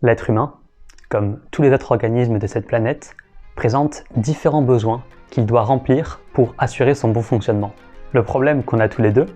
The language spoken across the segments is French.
L'être humain, comme tous les autres organismes de cette planète, présente différents besoins qu'il doit remplir pour assurer son bon fonctionnement. Le problème qu'on a tous les deux,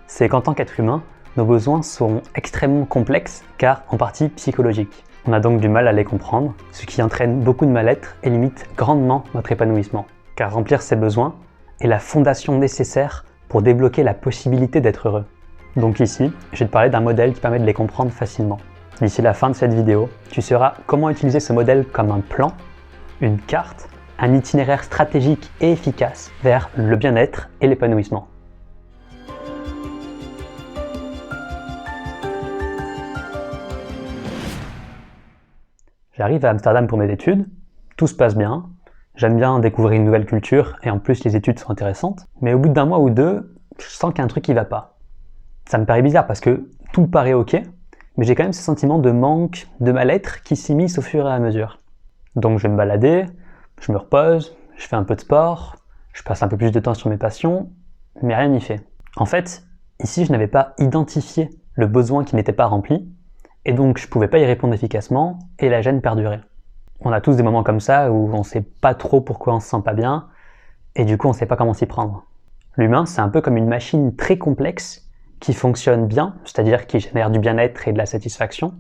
c'est qu'en tant qu'être humain, nos besoins sont extrêmement complexes car en partie psychologiques. On a donc du mal à les comprendre, ce qui entraîne beaucoup de mal-être et limite grandement notre épanouissement. Car remplir ces besoins est la fondation nécessaire pour débloquer la possibilité d'être heureux. Donc ici, je vais te parler d'un modèle qui permet de les comprendre facilement. D'ici la fin de cette vidéo, tu sauras comment utiliser ce modèle comme un plan, une carte, un itinéraire stratégique et efficace vers le bien-être et l'épanouissement. J'arrive à Amsterdam pour mes études, tout se passe bien, j'aime bien découvrir une nouvelle culture et en plus les études sont intéressantes, mais au bout d'un mois ou deux, je sens qu'il y a un truc qui va pas. Ça me paraît bizarre parce que tout paraît ok, mais j'ai quand même ce sentiment de manque, de mal-être qui s'immisce au fur et à mesure. Donc je vais me balader, je me repose, je fais un peu de sport, je passe un peu plus de temps sur mes passions, mais rien n'y fait. En fait, ici je n'avais pas identifié le besoin qui n'était pas rempli, et donc je pouvais pas y répondre efficacement, et la gêne perdurait. On a tous des moments comme ça où on sait pas trop pourquoi on se sent pas bien, et du coup on sait pas comment s'y prendre. L'humain, c'est un peu comme une machine très complexe qui fonctionne bien, c'est-à-dire qui génère du bien-être et de la satisfaction,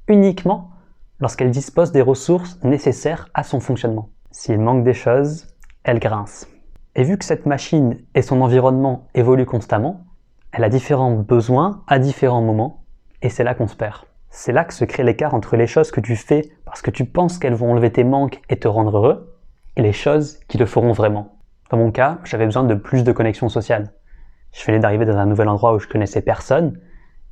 uniquement lorsqu'elle dispose des ressources nécessaires à son fonctionnement. S'il manque des choses, elle grince. Et vu que cette machine et son environnement évoluent constamment, elle a différents besoins à différents moments, et c'est là qu'on se perd. C'est là que se crée l'écart entre les choses que tu fais parce que tu penses qu'elles vont enlever tes manques et te rendre heureux, et les choses qui le feront vraiment. Dans mon cas, j'avais besoin de plus de connexion sociale. Je venais d'arriver dans un nouvel endroit où je connaissais personne,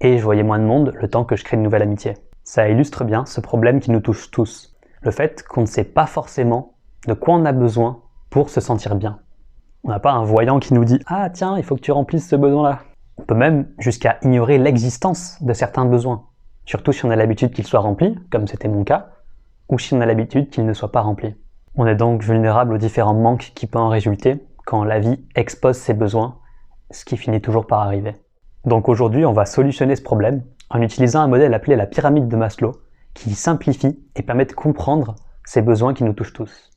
et je voyais moins de monde le temps que je crée une nouvelle amitié. Ça illustre bien ce problème qui nous touche tous. Le fait qu'on ne sait pas forcément de quoi on a besoin pour se sentir bien. On n'a pas un voyant qui nous dit « Ah tiens, il faut que tu remplisses ce besoin-là ». On peut même jusqu'à ignorer l'existence de certains besoins, surtout si on a l'habitude qu'ils soient remplis, comme c'était mon cas, ou si on a l'habitude qu'ils ne soient pas remplis. On est donc vulnérable aux différents manques qui peuvent en résulter quand la vie expose ses besoins, ce qui finit toujours par arriver. Donc aujourd'hui, on va solutionner ce problème en utilisant un modèle appelé la pyramide de Maslow, qui simplifie et permet de comprendre ces besoins qui nous touchent tous.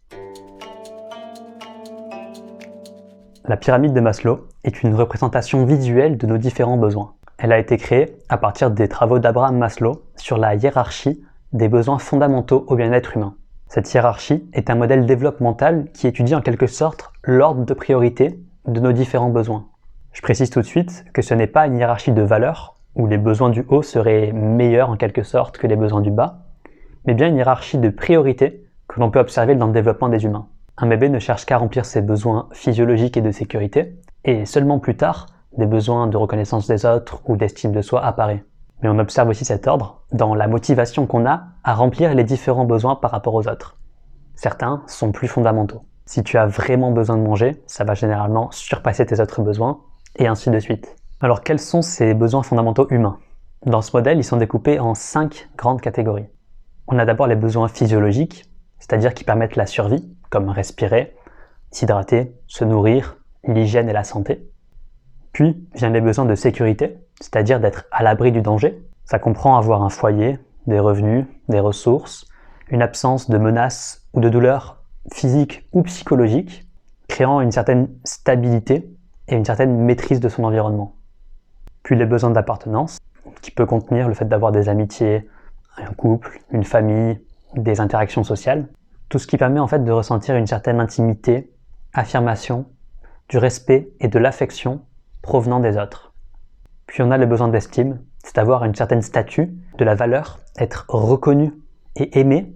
La pyramide de Maslow est une représentation visuelle de nos différents besoins. Elle a été créée à partir des travaux d'Abraham Maslow sur la hiérarchie des besoins fondamentaux au bien-être humain. Cette hiérarchie est un modèle développemental qui étudie en quelque sorte l'ordre de priorité de nos différents besoins. Je précise tout de suite que ce n'est pas une hiérarchie de valeurs où les besoins du haut seraient meilleurs en quelque sorte que les besoins du bas, mais bien une hiérarchie de priorité que l'on peut observer dans le développement des humains. Un bébé ne cherche qu'à remplir ses besoins physiologiques et de sécurité, et seulement plus tard, des besoins de reconnaissance des autres ou d'estime de soi apparaissent. Mais on observe aussi cet ordre dans la motivation qu'on a à remplir les différents besoins par rapport aux autres. Certains sont plus fondamentaux. Si tu as vraiment besoin de manger, ça va généralement surpasser tes autres besoins, et ainsi de suite. Alors quels sont ces besoins fondamentaux humains? Dans ce modèle, ils sont découpés en 5 grandes catégories. On a d'abord les besoins physiologiques, c'est-à-dire qui permettent la survie, comme respirer, s'hydrater, se nourrir, l'hygiène et la santé. Puis viennent les besoins de sécurité, c'est-à-dire d'être à l'abri du danger. Ça comprend avoir un foyer, des revenus, des ressources, une absence de menaces ou de douleurs physiques ou psychologiques, créant une certaine stabilité et une certaine maîtrise de son environnement. Puis les besoins d'appartenance, qui peut contenir le fait d'avoir des amitiés, un couple, une famille, des interactions sociales. Tout ce qui permet en fait de ressentir une certaine intimité, affirmation, du respect et de l'affection provenant des autres. Puis on a les besoins d'estime, c'est avoir une certaine statue, de la valeur, être reconnu et aimé,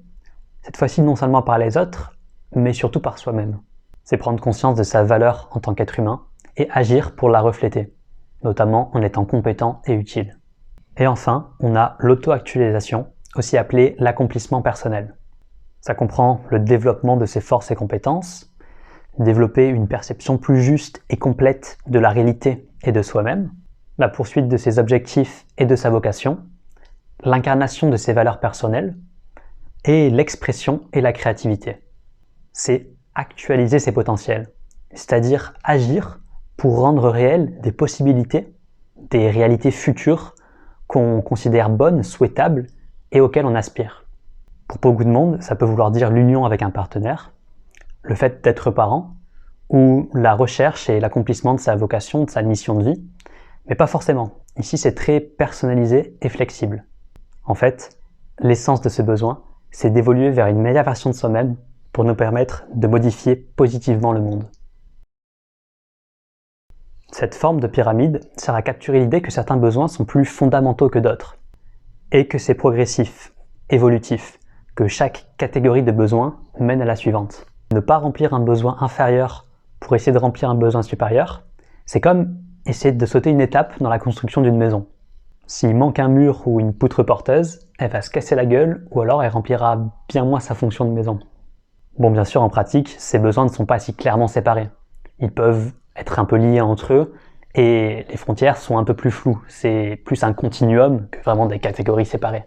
cette fois-ci non seulement par les autres, mais surtout par soi-même. C'est prendre conscience de sa valeur en tant qu'être humain et agir pour la refléter, notamment en étant compétent et utile. Et enfin, on a l'auto-actualisation, aussi appelée l'accomplissement personnel. Ça comprend le développement de ses forces et compétences, développer une perception plus juste et complète de la réalité et de soi-même, la poursuite de ses objectifs et de sa vocation, l'incarnation de ses valeurs personnelles, et l'expression et la créativité. C'est actualiser ses potentiels, c'est-à-dire agir pour rendre réelles des possibilités, des réalités futures qu'on considère bonnes, souhaitables et auxquelles on aspire. Pour beaucoup de monde, ça peut vouloir dire l'union avec un partenaire, le fait d'être parent, ou la recherche et l'accomplissement de sa vocation, de sa mission de vie, mais pas forcément. Ici, c'est très personnalisé et flexible. En fait, l'essence de ce besoin, c'est d'évoluer vers une meilleure version de soi-même pour nous permettre de modifier positivement le monde. Cette forme de pyramide sert à capturer l'idée que certains besoins sont plus fondamentaux que d'autres, et que c'est progressif, évolutif, que chaque catégorie de besoins mène à la suivante. Ne pas remplir un besoin inférieur pour essayer de remplir un besoin supérieur, c'est comme essayer de sauter une étape dans la construction d'une maison. S'il manque un mur ou une poutre porteuse, elle va se casser la gueule ou alors elle remplira bien moins sa fonction de maison. Bon, bien sûr, en pratique, ces besoins ne sont pas si clairement séparés. Ils peuvent être un peu liés entre eux et les frontières sont un peu plus floues. C'est plus un continuum que vraiment des catégories séparées.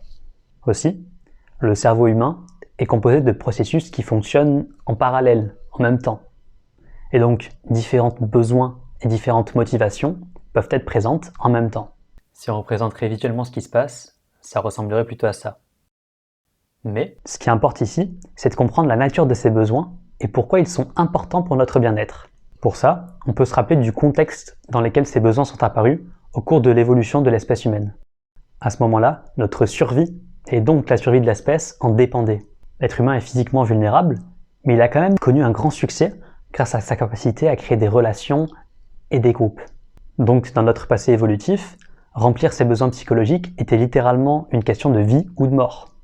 Aussi, le cerveau humain est composé de processus qui fonctionnent en parallèle, en même temps. Et donc, différents besoins et différentes motivations peuvent être présentes en même temps. Si on représenterait visuellement ce qui se passe, ça ressemblerait plutôt à ça. Mais ce qui importe ici, c'est de comprendre la nature de ces besoins et pourquoi ils sont importants pour notre bien-être. Pour ça, on peut se rappeler du contexte dans lequel ces besoins sont apparus au cours de l'évolution de l'espèce humaine. À ce moment-là, notre survie, et donc la survie de l'espèce, en dépendait. L'être humain est physiquement vulnérable, mais il a quand même connu un grand succès grâce à sa capacité à créer des relations et des groupes. Donc, dans notre passé évolutif, remplir ses besoins psychologiques était littéralement une question de vie ou de mort.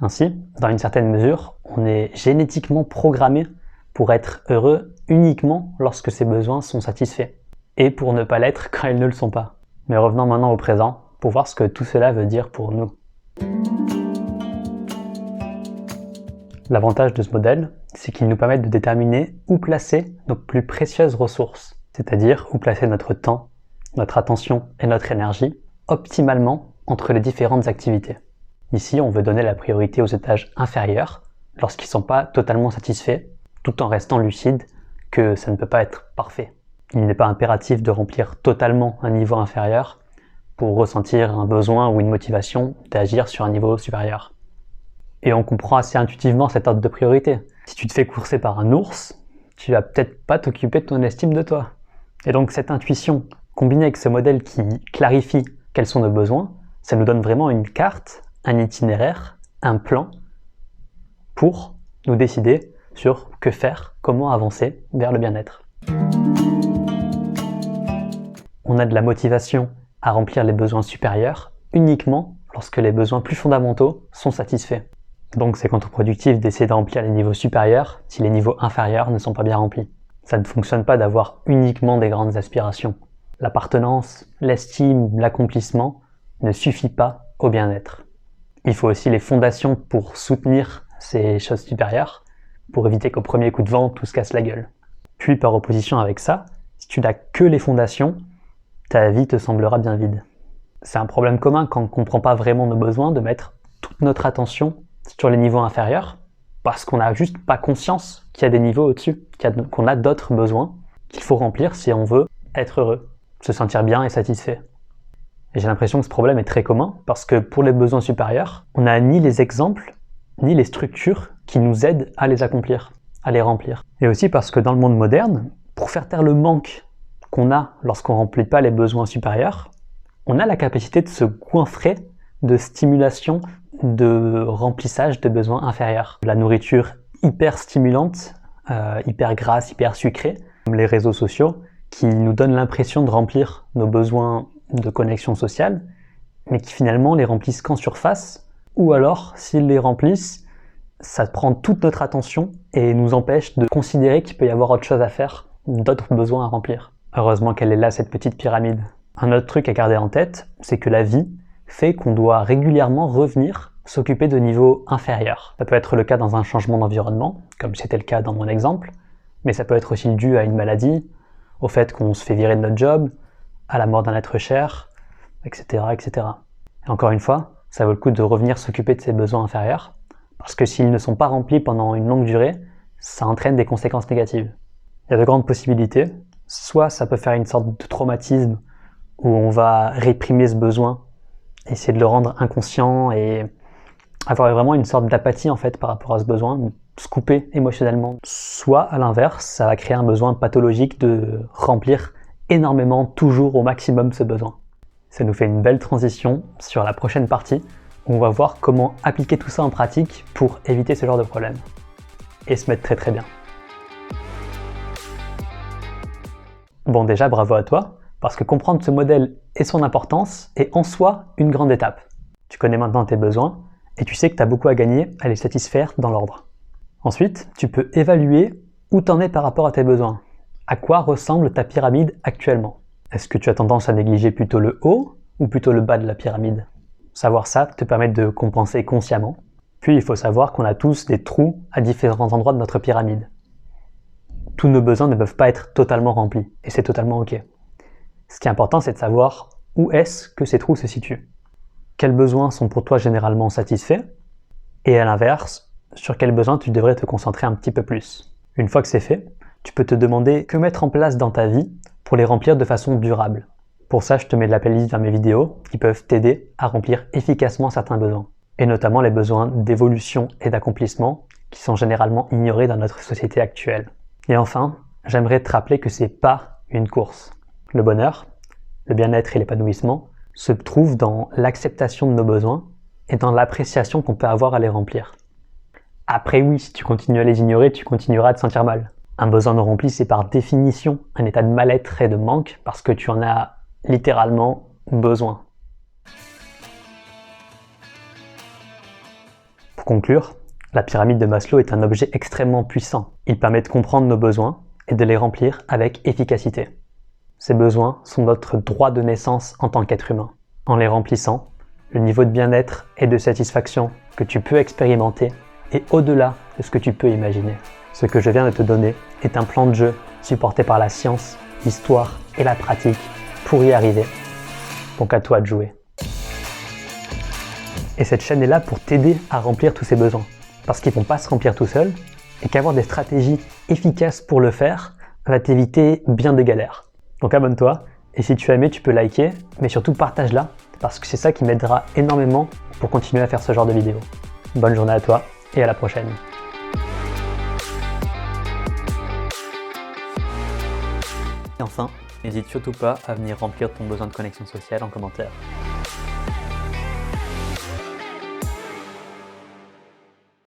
Ainsi, dans une certaine mesure, on est génétiquement programmé pour être heureux uniquement lorsque ses besoins sont satisfaits, et pour ne pas l'être quand ils ne le sont pas. Mais revenons maintenant au présent, pour voir ce que tout cela veut dire pour nous. L'avantage de ce modèle, c'est qu'il nous permet de déterminer où placer nos plus précieuses ressources, c'est-à-dire où placer notre temps, notre attention et notre énergie optimalement entre les différentes activités. Ici, on veut donner la priorité aux étages inférieurs lorsqu'ils ne sont pas totalement satisfaits, tout en restant lucide que ça ne peut pas être parfait. Il n'est pas impératif de remplir totalement un niveau inférieur pour ressentir un besoin ou une motivation d'agir sur un niveau supérieur. Et on comprend assez intuitivement cet ordre de priorité. Si tu te fais courser par un ours, tu vas peut-être pas t'occuper de ton estime de toi. Et donc cette intuition, combinée avec ce modèle qui clarifie quels sont nos besoins, ça nous donne vraiment une carte, un itinéraire, un plan pour nous décider sur que faire, comment avancer vers le bien-être. On a de la motivation à remplir les besoins supérieurs uniquement lorsque les besoins plus fondamentaux sont satisfaits. Donc c'est contre-productif d'essayer de remplir les niveaux supérieurs si les niveaux inférieurs ne sont pas bien remplis. Ça ne fonctionne pas d'avoir uniquement des grandes aspirations. L'appartenance, l'estime, l'accomplissement ne suffit pas au bien-être. Il faut aussi les fondations pour soutenir ces choses supérieures, pour éviter qu'au premier coup de vent, tout se casse la gueule. Puis par opposition avec ça, si tu n'as que les fondations, ta vie te semblera bien vide. C'est un problème commun quand on ne comprend pas vraiment nos besoins de mettre toute notre attention sur les niveaux inférieurs, parce qu'on n'a juste pas conscience qu'il y a des niveaux au-dessus, qu'on a d'autres besoins qu'il faut remplir si on veut être heureux, se sentir bien et satisfait. Et j'ai l'impression que ce problème est très commun, parce que pour les besoins supérieurs, on n'a ni les exemples, ni les structures qui nous aident à les accomplir, à les remplir. Et aussi parce que dans le monde moderne, pour faire taire le manque qu'on a lorsqu'on ne remplit pas les besoins supérieurs, on a la capacité de se goinfrer de stimulation, de remplissage de besoins inférieurs. La nourriture hyper stimulante, hyper grasse, hyper sucrée, comme les réseaux sociaux, qui nous donnent l'impression de remplir nos besoins de connexion sociale, mais qui finalement les remplissent qu'en surface, ou alors, s'ils les remplissent, ça prend toute notre attention et nous empêche de considérer qu'il peut y avoir autre chose à faire, d'autres besoins à remplir. Heureusement qu'elle est là, cette petite pyramide. Un autre truc à garder en tête, c'est que la vie fait qu'on doit régulièrement revenir s'occuper de niveaux inférieurs. Ça peut être le cas dans un changement d'environnement, comme c'était le cas dans mon exemple, mais ça peut être aussi dû à une maladie, au fait qu'on se fait virer de notre job, à la mort d'un être cher, etc., etc. Et encore une fois, ça vaut le coup de revenir s'occuper de ses besoins inférieurs, parce que s'ils ne sont pas remplis pendant une longue durée, ça entraîne des conséquences négatives. Il y a de grandes possibilités. Soit ça peut faire une sorte de traumatisme, où on va réprimer ce besoin, essayer de le rendre inconscient et avoir vraiment une sorte d'apathie en fait par rapport à ce besoin, se couper émotionnellement. Soit à l'inverse, ça va créer un besoin pathologique de remplir énormément, toujours au maximum ce besoin. Ça nous fait une belle transition sur la prochaine partie où on va voir comment appliquer tout ça en pratique pour éviter ce genre de problème. Et se mettre très très bien. Bon déjà bravo à toi, parce que comprendre ce modèle et son importance est en soi une grande étape. Tu connais maintenant tes besoins et tu sais que tu as beaucoup à gagner à les satisfaire dans l'ordre. Ensuite, tu peux évaluer où t'en es par rapport à tes besoins. À quoi ressemble ta pyramide actuellement? Est-ce que tu as tendance à négliger plutôt le haut ou plutôt le bas de la pyramide? Savoir ça te permet de compenser consciemment. Puis il faut savoir qu'on a tous des trous à différents endroits de notre pyramide. Tous nos besoins ne peuvent pas être totalement remplis, et c'est totalement ok. Ce qui est important, c'est de savoir où est-ce que ces trous se situent. Quels besoins sont pour toi généralement satisfaits? Et à l'inverse, sur quels besoins tu devrais te concentrer un petit peu plus. Une fois que c'est fait, tu peux te demander que mettre en place dans ta vie pour les remplir de façon durable. Pour ça, je te mets de la playlist vers mes vidéos qui peuvent t'aider à remplir efficacement certains besoins, et notamment les besoins d'évolution et d'accomplissement qui sont généralement ignorés dans notre société actuelle. Et enfin, j'aimerais te rappeler que c'est pas une course. Le bonheur, le bien-être et l'épanouissement se trouvent dans l'acceptation de nos besoins et dans l'appréciation qu'on peut avoir à les remplir. Après oui, si tu continues à les ignorer, tu continueras à te sentir mal. Un besoin non rempli, c'est par définition un état de mal-être et de manque parce que tu en as littéralement besoin. Pour conclure, la pyramide de Maslow est un objet extrêmement puissant. Il permet de comprendre nos besoins et de les remplir avec efficacité. Ces besoins sont notre droit de naissance en tant qu'être humain. En les remplissant, le niveau de bien-être et de satisfaction que tu peux expérimenter est au-delà de ce que tu peux imaginer. Ce que je viens de te donner est un plan de jeu supporté par la science, l'histoire et la pratique pour y arriver. Donc à toi de jouer. Et cette chaîne est là pour t'aider à remplir tous ces besoins. Parce qu'ils ne vont pas se remplir tout seuls et qu'avoir des stratégies efficaces pour le faire va t'éviter bien des galères. Donc abonne-toi et si tu as aimé, tu peux liker, mais surtout partage-la parce que c'est ça qui m'aidera énormément pour continuer à faire ce genre de vidéos. Bonne journée à toi et à la prochaine. Et enfin, n'hésite surtout pas à venir remplir ton besoin de connexion sociale en commentaire.